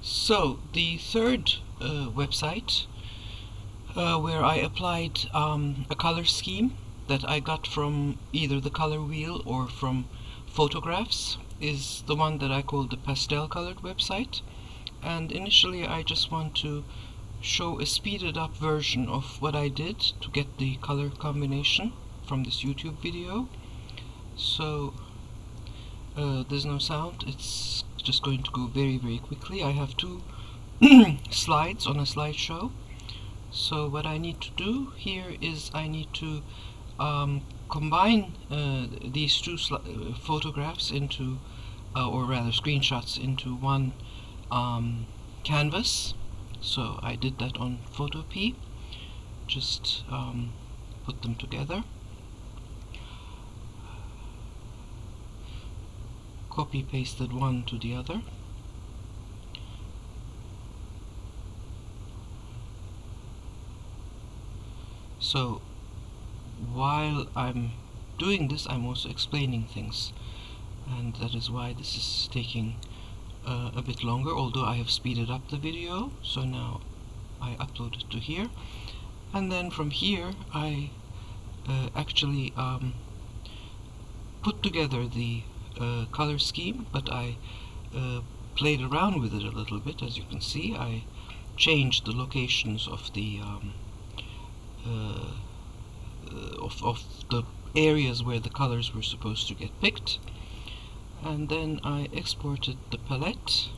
So the third website where I applied a color scheme that I got from either the color wheel or from photographs is the one that I call the pastel colored website. And initially I just want to show a speeded up version of what I did to get the color combination from this YouTube video. So there's no sound, it's just going to go very quickly. I have two slides on a slideshow. So what I need to do here is I need to combine these two photographs into, or rather screenshots, into one canvas. So I did that on Photopea, just put them together, copy pasted one to the other. So while I'm doing this, I'm also explaining things, and that is why this is taking a bit longer, although I have speeded up the video. So now I upload it to here, and then from here I actually put together the color scheme, but I played around with it a little bit. As you can see, I changed the locations of the of the areas where the colors were supposed to get picked, and then I exported the palette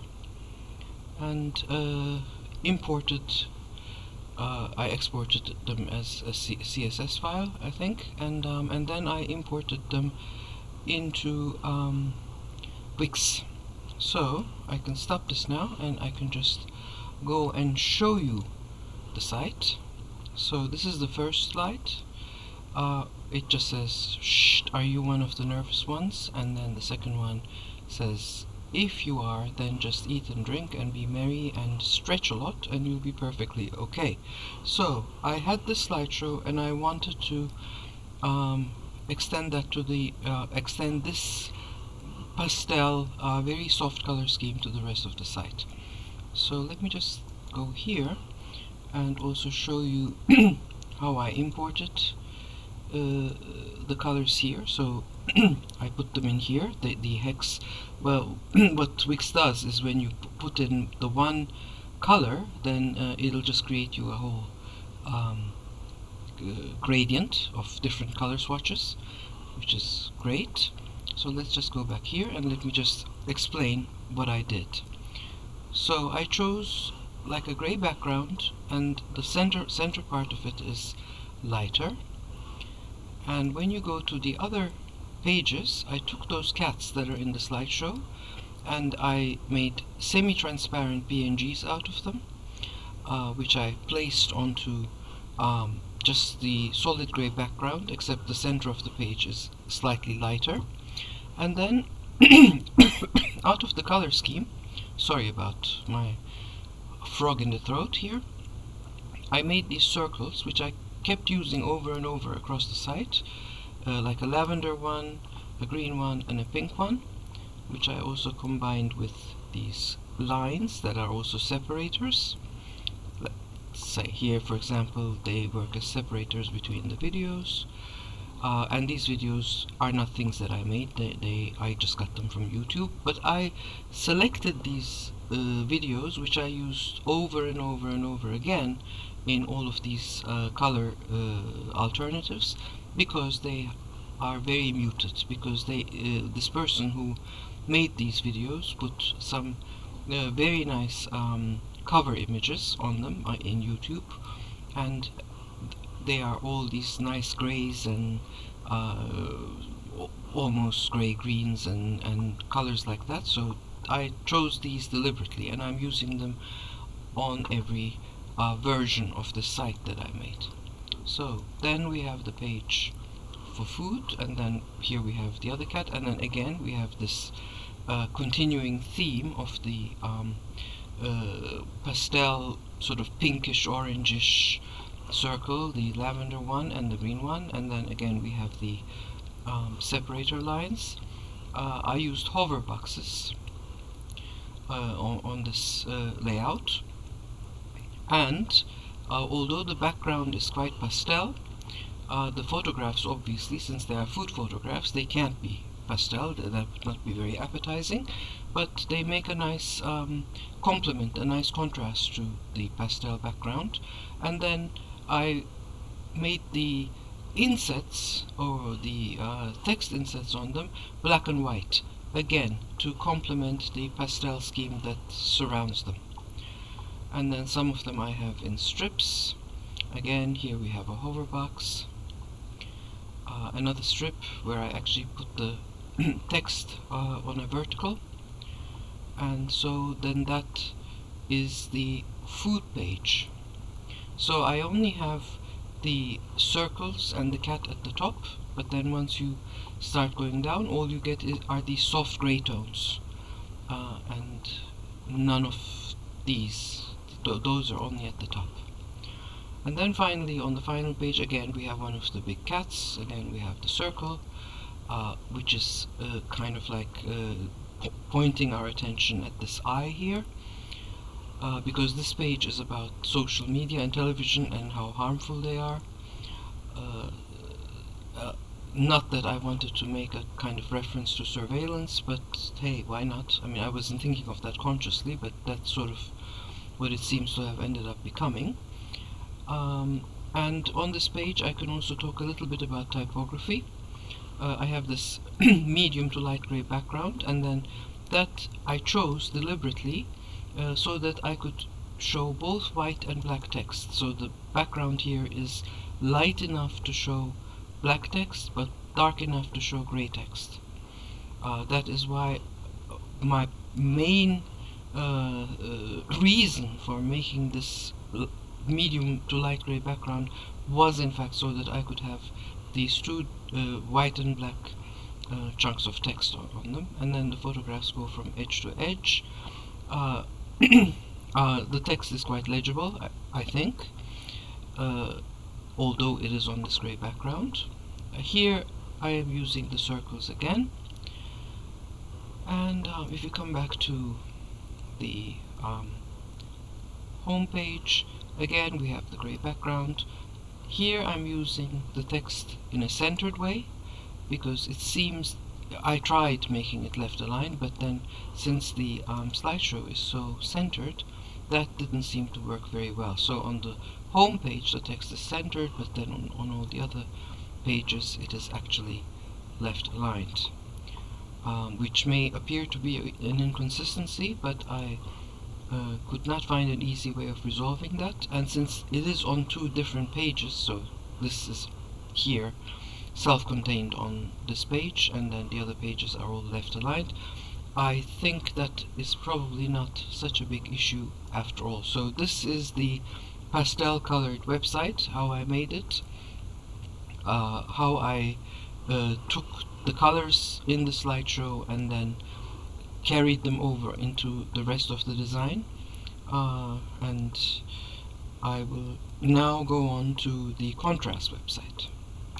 and imported. I exported them as a CSS file, I think, and then I imported them into Wix. So I can stop this now, and I can just go and show you the site. So this is the first slide. It just says, "Shh, are you one of the nervous ones?" And then the second one says, "If you are, then just eat and drink and be merry and stretch a lot and you'll be perfectly okay." So I had this slideshow, and I wanted to extend that to the extend this pastel very soft color scheme to the rest of the site. So let me just go here and also show you how I imported the colors here. So I put them in here, the hex. Well, what Wix does is when you put in the one color, then it'll just create you a whole gradient of different color swatches, which is great. So let's just go back here and let me just explain what I did. So I chose like a gray background, and the center part of it is lighter. And when you go to the other pages, I took those cats that are in the slideshow and I made semi-transparent PNGs out of them, which I placed onto just the solid gray background, except the center of the page is slightly lighter. And then out of the color scheme, sorry about my frog in the throat here, I made these circles which I kept using over and over across the site, like a lavender one, a green one, and a pink one, which I also combined with these lines that are also separators. Let's say here, for example, they work as separators between the videos, and these videos are not things that I made. I just got them from YouTube, but I selected these videos which I used over and over again in all of these color alternatives, because they are very muted, because this person who made these videos put some very nice cover images on them in YouTube, and they are all these nice grays and almost gray greens and colors like that. So I chose these deliberately, and I'm using them on every version of the site that I made. So then we have the page for food, and then here we have the other cat, and then again we have this continuing theme of the pastel, sort of pinkish orangish circle, the lavender one and the green one, and then again we have the separator lines. I used hover boxes on this layout. And although the background is quite pastel, the photographs, obviously, since they are food photographs, they can't be pastel. That would not be very appetizing, but they make a nice complement, a nice contrast to the pastel background. And then I made the insets, or the text insets on them, black and white, again to complement the pastel scheme that surrounds them. And then some of them I have in strips. Again, here we have a hover box, another strip where I actually put the text on a vertical, and so then that is the food page. So I only have the circles and the cat at the top, but then once you start going down, all you get are these soft gray tones, and none of these. Those are only at the top. And then finally, on the final page, again we have one of the big cats. Again we have the circle, which is kind of like pointing our attention at this eye here, because this page is about social media and television and how harmful they are. Not that I wanted to make a kind of reference to surveillance, but hey, why not? I mean, I wasn't thinking of that consciously, but that's sort of what it seems to have ended up becoming. And on this page I can also talk a little bit about typography. I have this medium to light gray background, and then that I chose deliberately so that I could show both white and black text. So the background here is light enough to show black text, but dark enough to show gray text. That is why my main reason for making this medium to light gray background was in fact so that I could have these two white and black chunks of text on them, and then the photographs go from edge to edge. The text is quite legible, I think, although it is on this gray background. Here I am using the circles again, and if you come back to the home page, again we have the gray background. Here I'm using the text in a centered way, because it seems I tried making it left aligned, but then since the slideshow is so centered, that didn't seem to work very well. So on the home page the text is centered, but then on all the other pages it is actually left aligned, which may appear to be an inconsistency, but I could not find an easy way of resolving that. And since it is on two different pages, so this is here self-contained on this page, and then the other pages are all left aligned, I think that is probably not such a big issue after all. So this is the pastel colored website, how I made it, how I took the colors in the slideshow and then carried them over into the rest of the design, and I will now go on to the contrast website.